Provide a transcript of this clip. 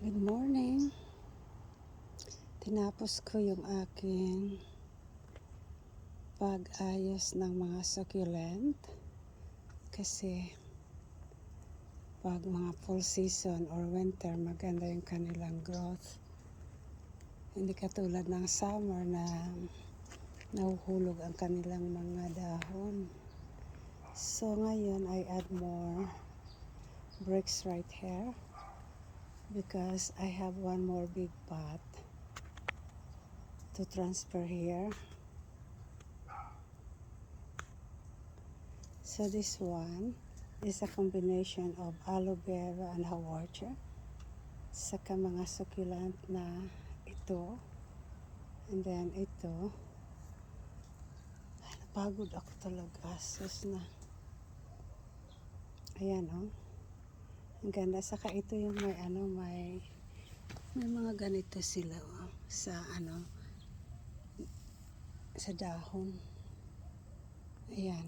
Good morning. Tinapos ko yung aking pag-ayos ng mga succulent kasi pag mga full season or winter maganda yung kanilang growth. Hindi katulad ng summer na nahuhulog ang kanilang mga dahon. So ngayon I add more bricks right here because I have one more big pot to transfer here. So this one is a combination of aloe vera and haworthia saka mga succulent na ito, and then ito. Ay, napagod ako talaga, sus na. Ayan oh, ang ganda. Saka ito yung may mga ganito sila oh, sa sa dahon. Ayan,